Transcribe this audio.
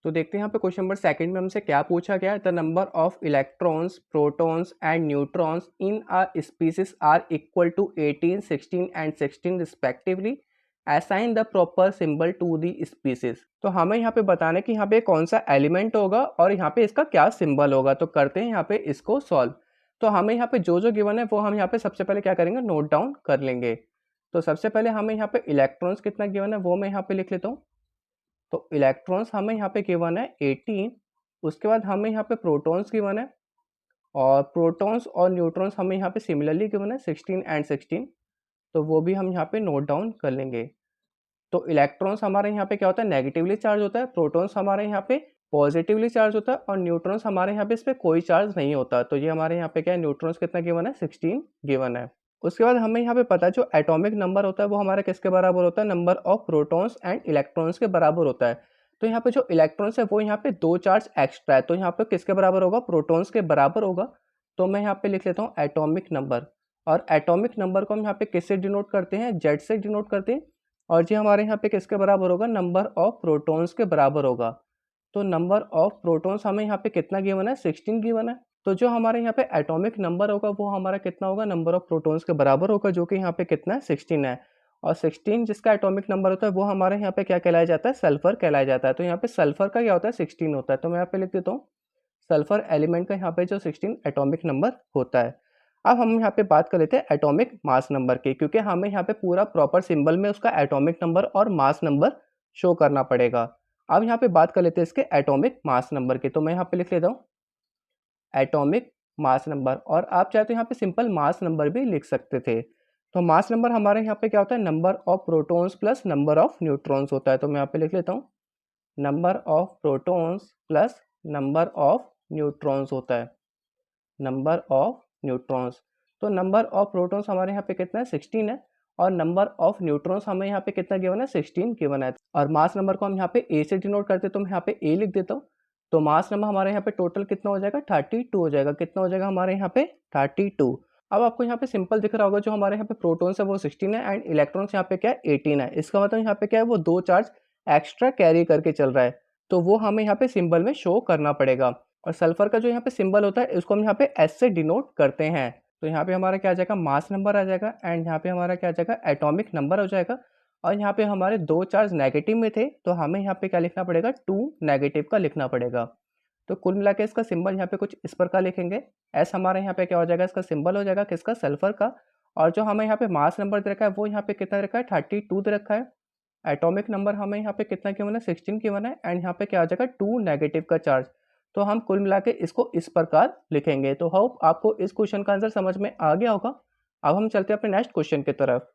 तो देखते हैं यहाँ पे क्वेश्चन नंबर सेकंड में हमसे क्या पूछा गया है। The number of electrons, protons and neutrons in a species are equal to 18, 16 and 16 respectively. Assign the proper symbol to the species. तो हमें यहाँ पे बताना है कि यहाँ पे कौन सा एलिमेंट होगा और यहाँ पे इसका क्या सिंबल होगा। तो करते हैं यहाँ पे इसको सॉल्व। तो हमें यहाँ पे जो जो गिवन है वो हम यहाँ पे सबसे पहले क्या करेंगे, नोट डाउन कर लेंगे। तो सबसे पहले हमें यहाँ पे इलेक्ट्रॉन्स कितना गिवन है वो मैं यहाँ पे लिख लेता हूँ। तो इलेक्ट्रॉन्स हमें यहाँ पे गिवन है 18। उसके बाद हमें यहाँ पे प्रोटॉन्स गिवन है और प्रोटॉन्स और न्यूट्रॉन्स हमें यहाँ पे सिमिलरली गिवन है 16 एंड 16। तो वो भी हम यहाँ पे नोट डाउन कर लेंगे। तो इलेक्ट्रॉन्स हमारे यहाँ पे क्या होता है, नेगेटिवली चार्ज होता है। प्रोटॉन्स हमारे यहाँ पे पॉजिटिवली चार्ज होता है और न्यूट्रॉन्स हमारे यहाँ पे इस पर कोई चार्ज नहीं होता। तो ये हमारे यहाँ पे क्या है, न्यूट्रॉन्स कितना गिवन है, 16 गिवन है। उसके बाद हमें यहाँ पे पता है जो एटॉमिक नंबर होता है वो हमारा किसके बराबर होता है, number of protons and electrons के बराबर होता है। तो यहाँ पे जो इलेक्ट्रॉन्स है वो यहाँ पे 2 चार्ज एक्स्ट्रा है, तो यहाँ पे किसके बराबर होगा, प्रोटॉन्स के बराबर होगा। तो मैं यहाँ पे लिख लेता हूँ एटॉमिक नंबर। और एटॉमिक नंबर को हम यहाँ पे किससे डिनोट करते हैं, जेड से डिनोट करते हैं। और ये हमारे यहाँ पे किसके बराबर होगा, नंबर ऑफ प्रोटॉन्स के बराबर होगा। तो नंबर ऑफ प्रोटॉन्स हमें यहाँ पे कितना गिवन है, 16 गिवन है। तो जो हमारे यहाँ पे एटॉमिक नंबर होगा वो हमारा कितना होगा, नंबर ऑफ प्रोटॉन्स के बराबर होगा, जो कि यहाँ पे कितना है, 16 है। और 16 जिसका एटॉमिक नंबर होता है वो हमारे यहाँ पे क्या कहलाया जाता है, सल्फर कहलाया जाता है। तो यहाँ पे सल्फर का क्या होता है, 16 होता है। तो मैं यहाँ पे लिख देता हूँ सल्फर एलिमेंट का यहाँ पे जो 16 एटॉमिक नंबर होता है। अब हम यहाँ पे बात कर लेते हैं एटॉमिक मास नंबर की, क्योंकि हमें यहाँ पे पूरा प्रॉपर सिंबल में उसका एटॉमिक नंबर और मास नंबर शो करना पड़ेगा। अब यहाँ पे बात कर लेते हैं इसके एटॉमिक मास नंबर की। तो मैं यहाँ पे लिख लेता हूँ एटॉमिक मास नंबर, और आप चाहे तो यहाँ पे सिंपल मास नंबर भी लिख सकते थे। तो मास नंबर हमारे यहाँ पे क्या होता है, number of protons plus number of neutrons होता है। तो मैं यहाँ पे लिख लेता हूँ number of protons plus number of neutrons होता है, नंबर ऑफ न्यूट्रॉन्स। तो नंबर ऑफ प्रोटॉन्स हमारे यहाँ पे कितना है, 16 है। और नंबर ऑफ न्यूट्रॉन्स हमें यहाँ पे कितना गिवन है, 16 गिवन है। और मास नंबर को हम यहाँ पे ए से डिनोट करते हैं, तो मैं यहाँ पे ए लिख देता हूँ। तो मास नंबर हमारे यहाँ पे टोटल कितना हो जाएगा, 32 हो जाएगा। कितना हो जाएगा हमारे यहाँ पे, 32। अब आपको यहाँ पे सिंपल दिख रहा होगा, जो हमारे यहाँ पे प्रोटॉन्स है वो 16 है एंड इलेक्ट्रॉन्स यहाँ पे क्या है, 18 है। इसका मतलब यहाँ पे क्या है, वो 2 चार्ज एक्स्ट्रा कैरी करके चल रहा है। तो वो हमें यहाँ पे सिंबल में शो करना पड़ेगा। और सल्फर का जो यहाँ पे सिंबल होता है उसको हम यहाँ पे एस से डिनोट करते हैं। तो यहाँ पे हमारा क्या आ जाएगा, मास नंबर आ जाएगा एंड यहाँ पे हमारा क्या आ जाएगा, एटॉमिक नंबर हो जाएगा। और यहाँ पे हमारे 2 चार्ज नेगेटिव में थे, तो हमें यहाँ पे क्या लिखना पड़ेगा, 2 नेगेटिव का लिखना पड़ेगा। तो कुल मिला के इसका सिंबल यहाँ पे कुछ इस प्रकार लिखेंगे। एस हमारे यहाँ पे क्या हो जाएगा, इसका सिंबल हो जाएगा किसका, सल्फर का। और जो हमें यहाँ पे मास नंबर दे रखा है वो यहाँ पे कितना दे रखा है, 32 दे रखा है। एटॉमिक नंबर हमें यहाँ पे कितना गिवन है, 16 गिवन है एंड यहाँ पे क्या आ जाएगा, 2 नेगेटिव का चार्ज। तो हम कुल मिला के इसको इस प्रकार लिखेंगे। तो होप आपको इस क्वेश्चन का आंसर समझ में आ गया होगा। अब हम चलते हैं अपने नेक्स्ट क्वेश्चन की तरफ।